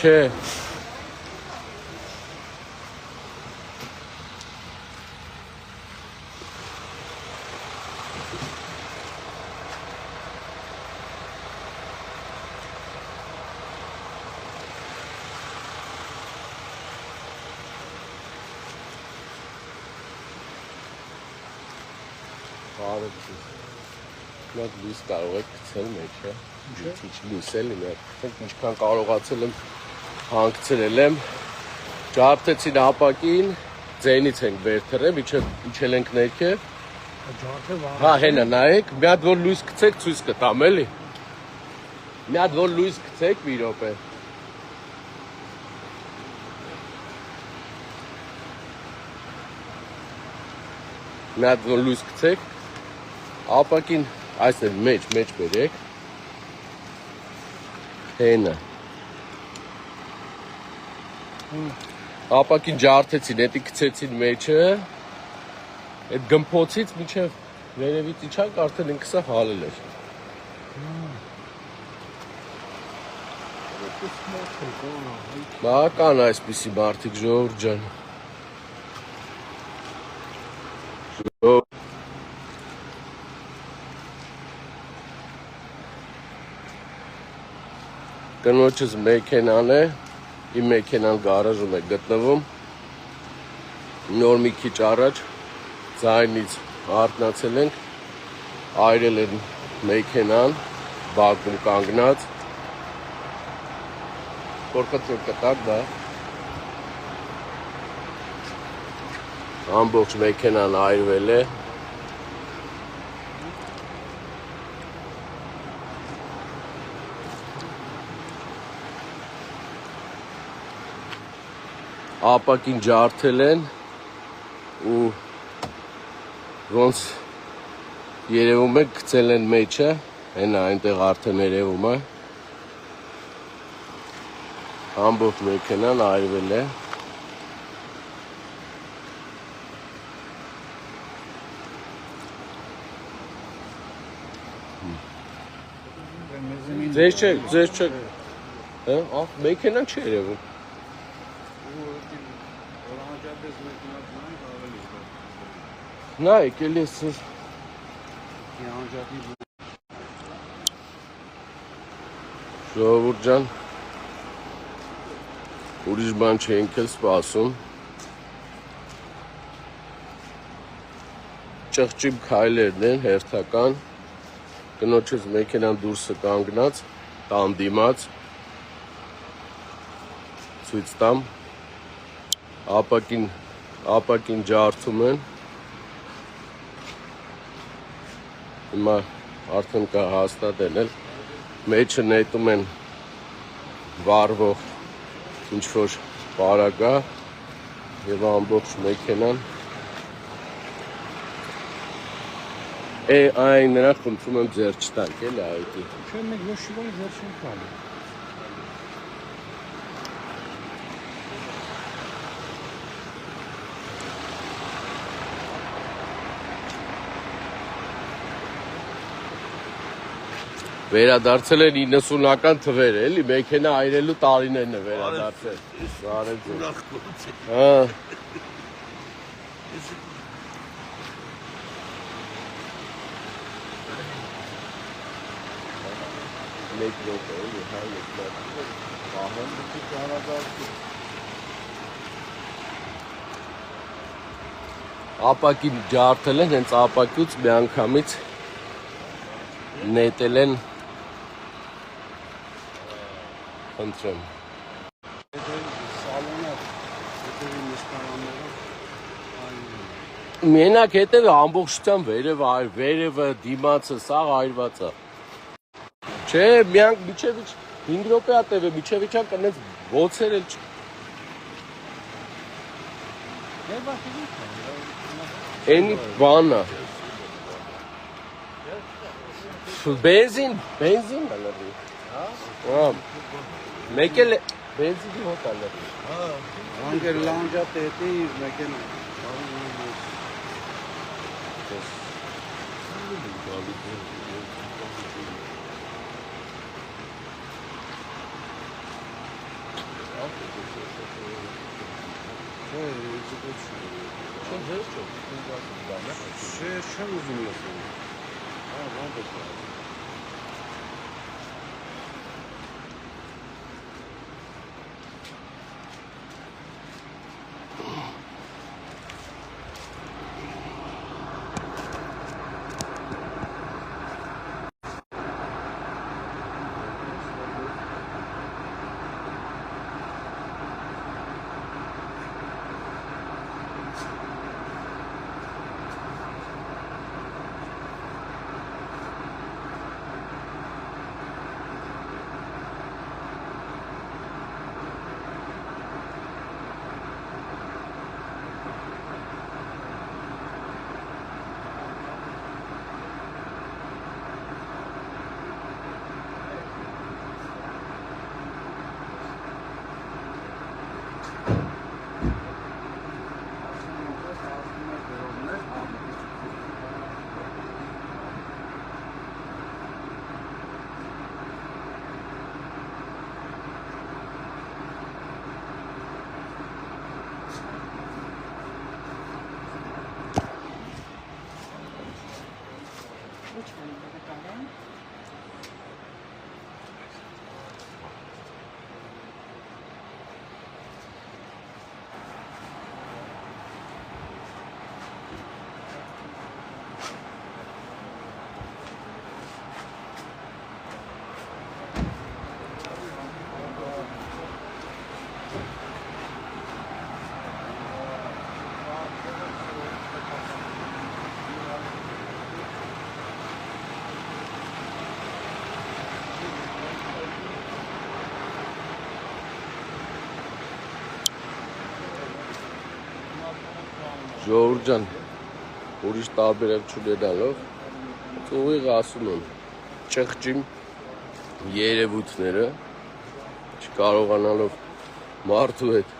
Չէ։ Մենք լույս կարող եք գցել մեջը, ինչ լույս էլի մենք ինչքան կարողացել եմ հանգցրել եմ, ջարդեցին ապակին, ձենից ենք վեր թռել, իջել ենք ներքև, հա հենա նայեք, մի հատ որ լույս գցեք ցույց կտամ էլի, մի հատ որ լույս գցեք մի րոպե, մի հատ որ լույս գցեք, ապակին այսներ մեջ բերեք, հենը, ապակին ջարդեցին, հետի գցեցին մեջը, այդ գմփոցից մինչև վերևից իջանք արդեն ինքսը հալել էր։ Բական այսպիսի մարդիկ ժողովուրդ ջան։ Կնոջս մեքենան է, իմ մեքենան գարաժում է գտնվում, նոր մի քիչ առաջ ձայնից արթնացել ենք, այրել են մեքենան, բակում կանգնած, որքան կտակ դա, ամբողջ մեքենան այրվել է, ապակին ջարդել են ու ոնց երևում է գցել են մեջը, հենա այնտեղ արդեն երևում է, ամբողջ մեքենան այրվել է, ձեզ չէ, մեքենան չի երևում, նայք էլի սր ժողովուրդ ջան ուրիշ բան չենք էլ սպասում ճղճիմ քայլերն են հերթական կնոջս մեքենան դուրսը կանգնած տան դիմաց ցույց տամ ապակին ջարդում են հիմա արդեն կա հաստատել էլ մեջը նետում են վառվող ինչ-որ պարագա և ամբողջ մեքենան այն նրանք խնդրում եմ ձեռ չտանք էլի այդի Չէ մենք ոչ շիվարի ձեռ չենք տալի Վերադարձել են 90-ական թվեր էլի, մեքենա այրելու տարիներն է վերադարձել։ Հա։ Մեկ րոպե էլի, հա, պահեն դուք վերադարձել։ Ապակին ջարդել են, հենց ապակյուց մի անգամից նետել են Ընտրեմ։ Մենակ հետևը ամբողջությամբ վերևը դիմացը սաղ այրված է։ Չէ, միանք միջև 5 րոպե է տևը, միջև իջան կնենց ոցեր էլ Էնի բանա։ Բենզին ալրի։ Հա։ Մեկ էլ բենզինի հոտ ալրի։ Հա։ Անգեր լանջա տետի մեքենա։ Չէ, իզուգություն։ Չեմ ձեր չոք, Չէ, չեմ ուզում լսել։ Հա, ոնց է։ Ժողովուրդ ջան, ուրիշ տարբերակ չունենալով, ուղիղ ասում եմ, ճղճիմ երևույթները, չկարողանալով մարդու հետ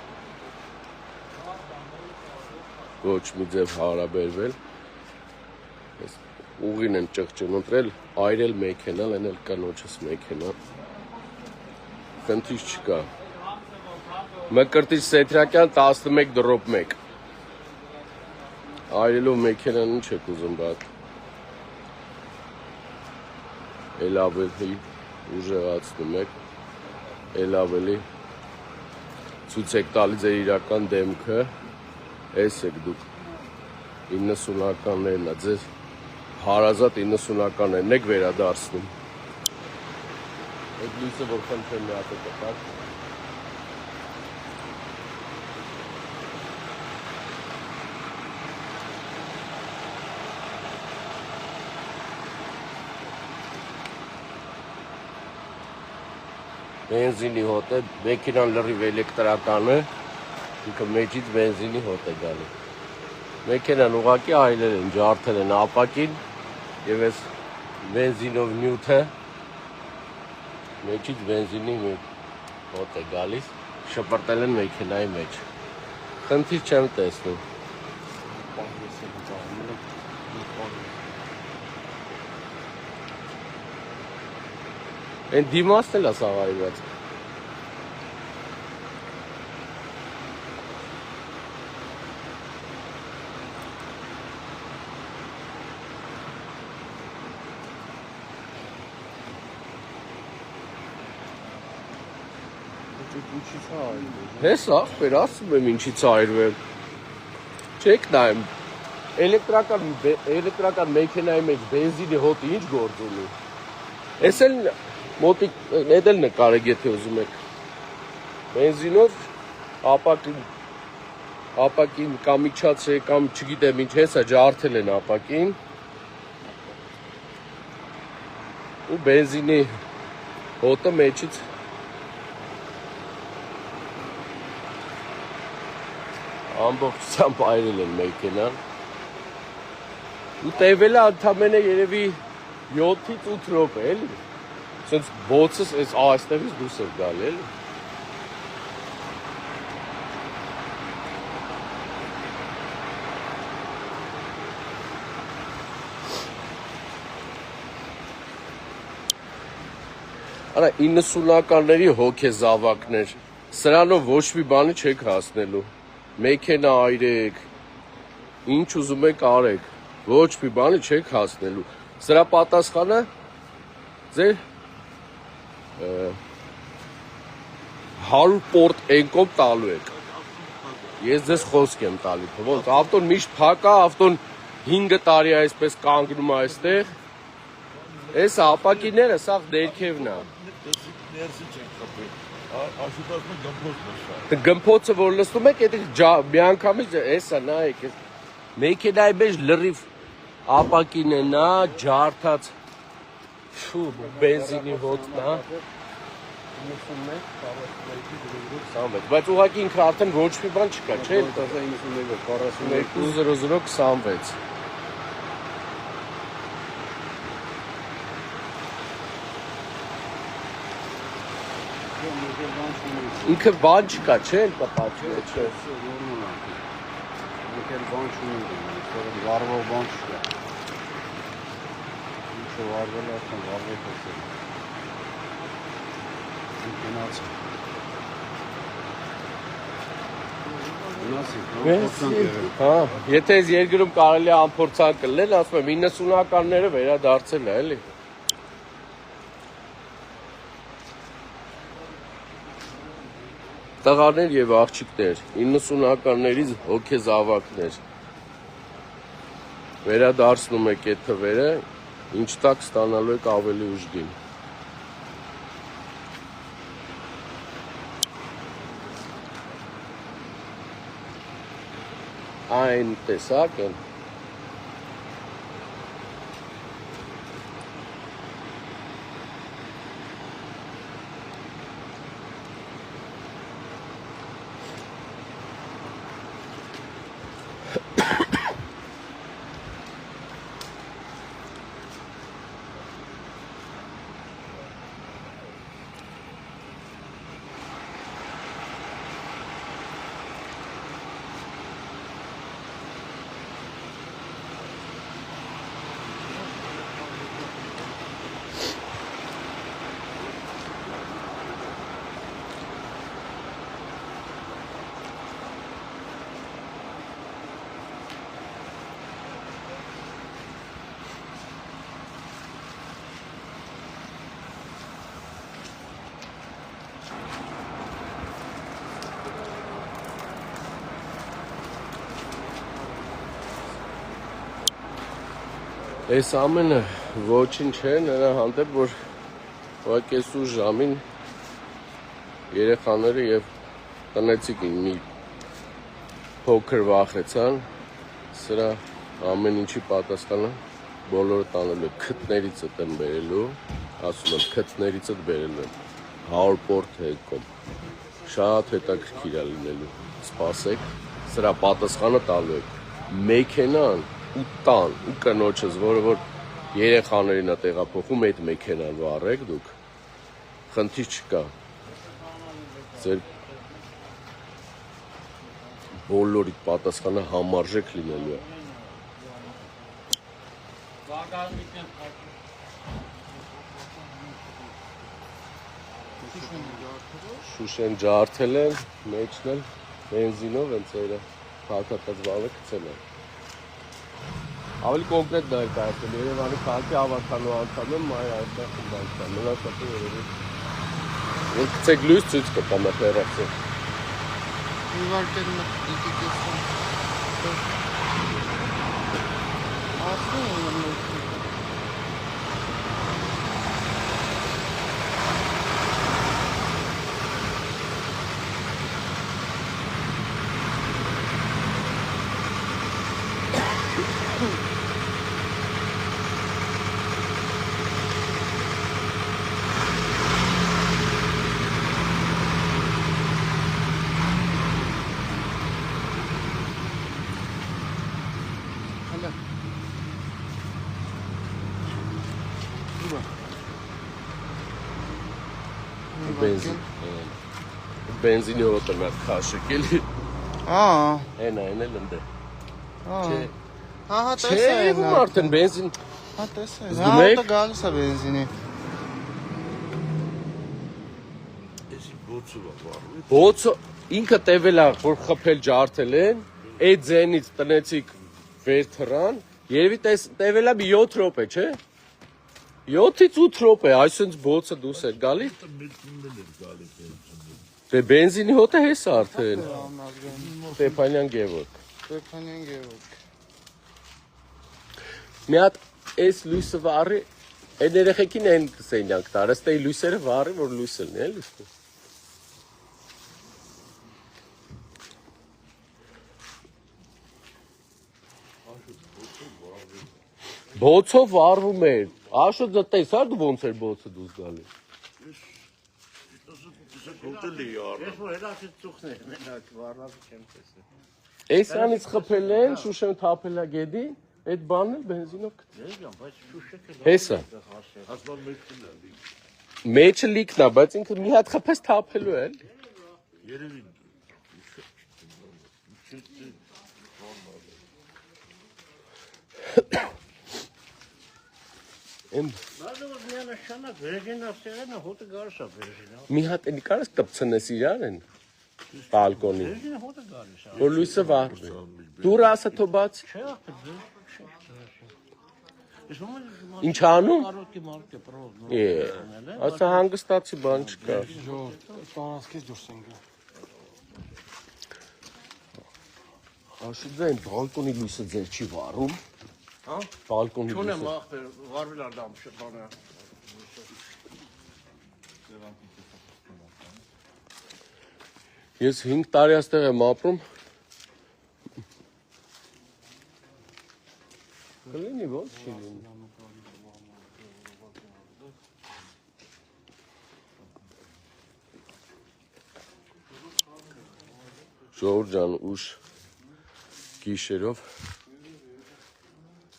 ոչ մի ձև հարաբերվել, ուղին են ճղճիմ ընտրել, այրել մեքենան, են էլ կանոջս մեքենան, խնդիր չկա, Մկրտիչ Սեթրակյան 11-1 Այրելով մեքենան ինչ եք ուզում բատ, էլ ավելի ուժեղացնում եք, էլ ավելի ցույց եք տալի ձեր իրական դեմքը, էս եք դուք 90-ականներն է, ձեզ հարազատ 90-ականներն եք վերադարձնում, այդ լույսը որ խնդրեմ մի հատ է կտակ, Բենզինի հոտ է, մեքենան լրիվ էլեկտրական է, ինքը մեջից բենզինի հոտ է գալի։ Մեքենան ուղղակի այրել են, ջարդել են ապակին եւ այս բենզինով նյութը մեջից բենզինի հոտ է գալիս, շպրտել են մեքենայի մեջ։ Խնդիր չեմ տեսնում։ Են դիմացն էլ է սաղարիված։ Հես ախպեր, ասում եմ ինչից այրվել։ Չեք նայում, էլեկտրական մեքենայի մեջ բենզինի հոտը ինչ գործ ունի։ Ես էլ մոտիկ էլ նկարեք, եթե ուզում եք։ Բենզինով ապակին կամ իջացե կամ չգիտեմ ինչ հեսա ջարդել են ապակին ու բենզինի հոտը մեջից ամբողջությամբ այրել են մեքենան ու տևել է ընդամենը երևի 7-ից 8 րոպե էլի Սենց բոցս այս այստեղից դուրս էր գալի էլի Արա 90-ականների հոգեզավակներ Սրանով ոչ մի բանի չեք հասնելու։ Մեքենա այրեք, ինչ ուզում եք արեք, ոչ մի բանի չեք հասնելու։ Սրա պատասխանը ձեր 100 պորտ էնկոմ տալու եք։ Ես ձեզ խոսք եմ տալի, ոնց ավտոն միշտ փակ է, ավտոն 5 տարի այսպես կանգնում է այստեղ։ Այս ապակիները սա ներքևն է։ Ներսի չենք խփել։ Աշուտացնը գմփոցն է շա։ Գմփոցը որ լսում եք, այդ միանգամից էսա նայեք, մեքենայի մեջ լրիվ ապակին է նա, ջարդած։ Ֆու, բենզինի հոտն է։ 91, բայց ուղղակի ինքը արդեն ոչ մի բան չկա, չէ՞։ 420026։ Ինքը բան չկա, չէ՞, տպաճ է, չէ։ Ինքը բան չունի, վարվող բան չկա։ Ինչը վարվել է, արդեն վարվել է։ Հա, եթե այս երկրում կարելի է ամփորձանք կլնել, ասում եմ 90-ականները վերադարձել է, էլի։ Տղաներ եւ աղջիկներ, 90-ականներից հոգեզավակներ։ Վերադարձնում եք այդ թվերը, ինչ տակ ստանալու եք ավելի ուժգին։ Այն տեսակ են։ Այս ամենը ոչինչ չէ նրա հանդեպ, որ ուղղակի այսու ժամին երեխաները եւ տնեցիկին մի փոքր վախեցան, սրա ամեն ինչի պատասխանը բոլորը տանելու է քթներից եմ բերելու, ասում եմ քթներից բերելու եմ 100 պորտ հեկոմ, շատ հետաքրքիր է լինելու, սպասեք, սրա պատասխանը տալու եք, մեքենան ու տան ու կնոջս, որը որ երեխաներին է տեղափոխում, այդ մեքենան վառեք դուք, խնդիր չկա, ձեր բոլորի պատասխանը համարժեք լինելու է։ Շուշեն ջարդել են, մեջն էլ բենզինով են ծերը, փակատած բանը գցել են։ Ավելի կոնկրետ ներկայացնել, Երևանի քաղաքի ավարտանու անդամ եմ, այ այստեղ խմբանքան, մնացածը երևի։ Որ գցեք լույս ցույց կտամ հեռացել։ Իվարկել մտիկեցում։ Ասում եմ։ Բենզինի հոտը նա քաշեք էլի։ Այն էլ ընդ է։ Չէ։ Հա, տեսա Չէ, եմ։ արդեն բենզին։ Հա, տեսա եմ։ Զգում եք։ Հա, գալիս է բենզինի։ Էսի Բոցը ինքը տևել է, որ խփել ջարդել են, այդ ձենից տնեցիք վեր թռան, երևի տևել է մի 7 րոպե, չէ։ 7-ից 8 րոպե, այսինքն բոցը դուրս էր գալի։ Դե բենզինի հոտը հես արդեն։ Ստեփանյան Գևորգ։ Ստեփանյան Գևորգ։ Մի հատ այս լույսը վառի, այդ երեխեքին են սենյակ տար, ըստ էի լույսերը վառի, որ լույս լինի, էլի։ Բոցով վառվում էր։ Աշոտ տեսա դու ոնց էր բոցը դուրս գալի։ Ես որ հելացի ծուխներ, մենակ վառած չեմ տեսել։ Էսանից խփել են, շուշեն թափել է գեդի, այդ բանն էլ բենզինով գտել։ Բայց շուշեկը Հեսա։ Մեջը լիքն է, բայց ինքը մի հատ խփես թափելու է։ երևի Բայց որ միանշանակ վերջինացերենը հոտը գարշ է վերջինա։ Մի հատ էլի կարես կպցնես իրան են բալկոնի։ Վերջինը հոտը գարշ է։ Որ լույսը վառվի։ Դուր ասա թո բաց։ Չէ, Ինչ անում։ Կարոտի մարկե պրոզ։ Ասա հանգստացի բան չկա։ Տանասկից դուրս են գա։ Աշուտային բալկոնի լույսը ձեր չի վառում։ Հա? Բալկոնի Չունեմ լույսը։ ախպեր, վարվել ադամ շպանը։ Ես 5 տարի այստեղ եմ ապրում։ Կլինի ոնց չի լինի։ Ժողովուրդ ջան, ուշ գիշերով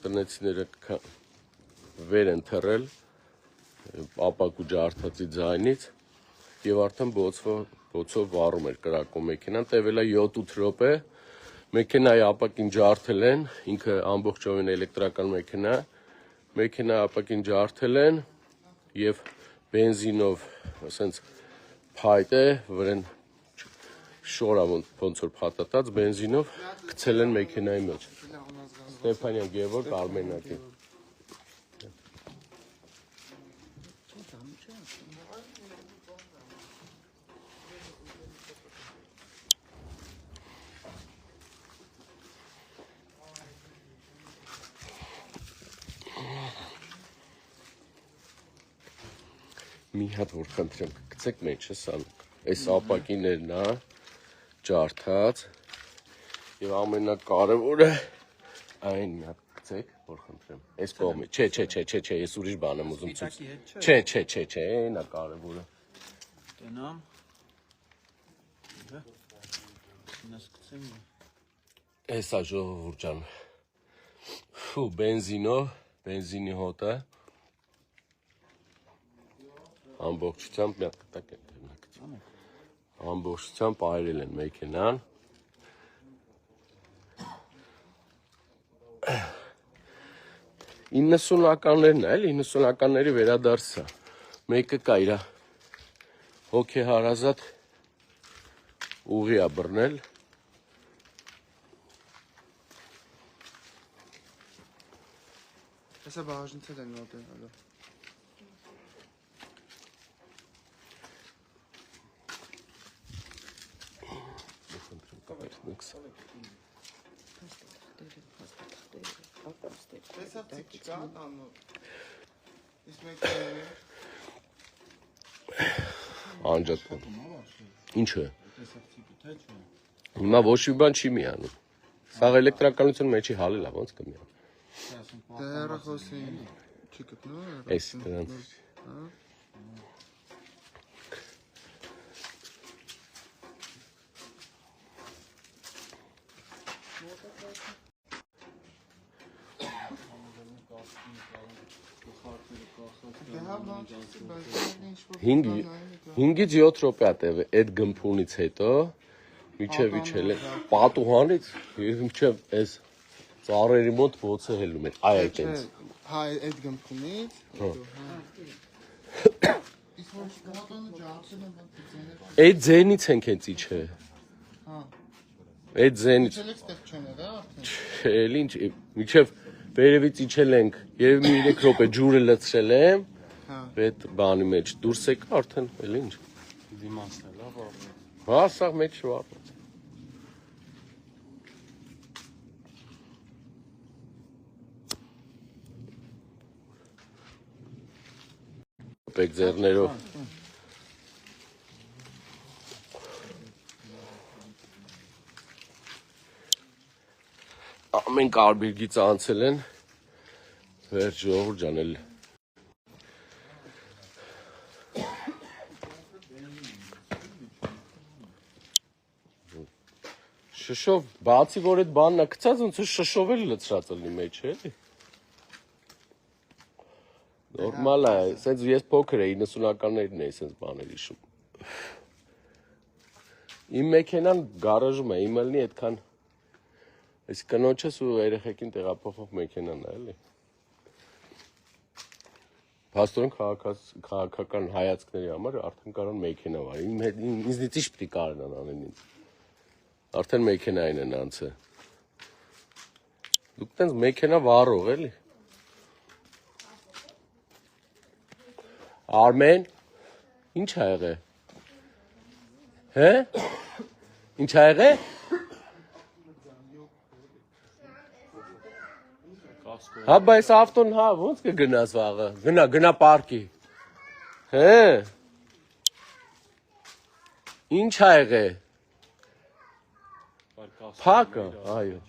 տնեցիները վեր են թռել ապակու ջարդածի ձայնից եւ արդեն բոցով վառում էր կրակում մեքենան, տևել է 7-8 րոպե, մեքենայի ապակին ջարդել են, ինքը ամբողջովին էլեկտրական մեքենա ապակին ջարդել են եւ բենզինով, ասենց փայտ է, վրան շորա ոնց որ փաթաթած բենզինով գցել են մեքենայի մեջ։ Ստեփանյան Գևորգ Արմենակի։ Մի հատ որ խնդրեմ գցեք մեջը սան։ Այս ապակիներն է ջարդած եւ ամենակարևորը այն մի հատ գցեք, որ խնդրեմ։ Այս կողմի։ Չէ, ես ուրիշ բան եմ ուզում ցույց։ Չէ, այնա կարևորը։ Տենամ։ Նես գցեմ։ Էսա ժողովուրդ ջան։ Ֆու, բենզինի հոտը։ Ամբողջությամբ մի հատ կտակ են գցում։ Ամբողջությամբ այրել են մեքենան։ Իննսունականներն էլ, 90-ականների վերադարձա։ Մեկը կա իրա հոգեհարազատ ուղի է բռնել։ Հեսա բաժնցել են մոտեն, հալո։ Հեսա ծիք չկա, տանով։ Իսկ մեկ Անջատ։ Ինչը։ Հիմա ոչ մի բան չի միանում։ Սա էլեկտրականության մեջի հալել է, ոնց կմիանա։ Դե հեռախոսին չի գտնում։ Էս դրանց։ Հինգից 7 րոպե է տևել այդ գմփունից հետո միջև իջել է պատուհանից եւ միջև այս ծառերի մոտ ոցը հելնում էր այ այդպես Հայ այդ գմփունից Իսկ որ մոտոնը ջարդել են բան Այդ ձենից ենք հենց իջը։ Հա։ Այդ ձենից։ Իջել եք ստեղ չեն եղա արդեն։ Էլ ինչ, միջև վերևից իջել ենք, երևի մի 3 րոպե ջուրը լցրել եմ, Հա։ այդ բանի մեջ դուրս եկա արդեն, էլ ինչ։ Դիմացն է լավ ապրել։ Հա, սա մեջ շվարդ։ Պեք ձեռներով։ Ամեն կարբիրգից անցել են, վերջ ժողովուրդ ջան էլ։ Շշով, բացի որ այդ բանն է գցած, ոնց որ շշով էլ լցրած լինի մեջ, էլի։ Նորմալ է, սենց ես փոքր էի, 90-ականներն էի սենց բաներ հիշում։ Իմ մեքենան գարաժում է, իմը լինի այդքան, այս կնոջս ու երեխեքին տեղափոխող մեքենան է, էլի։ Փաստորեն քաղաքական հայացքների համար արդեն կարան մեքենա վար, ինձնից ինչ պիտի կարենան անեն ինձ։ Արդեն մեքենային են անցը։ Դուք տենց մեքենա վարող, էլի։ Արմեն, ինչ ա եղել։ Հե? Ինչ ա եղել։ Հա, բայց ավտոն հա, ոնց կգնաս վաղը։ Գնա պարկի։ Հե։ Ինչ ա եղել։ Փակը, այո։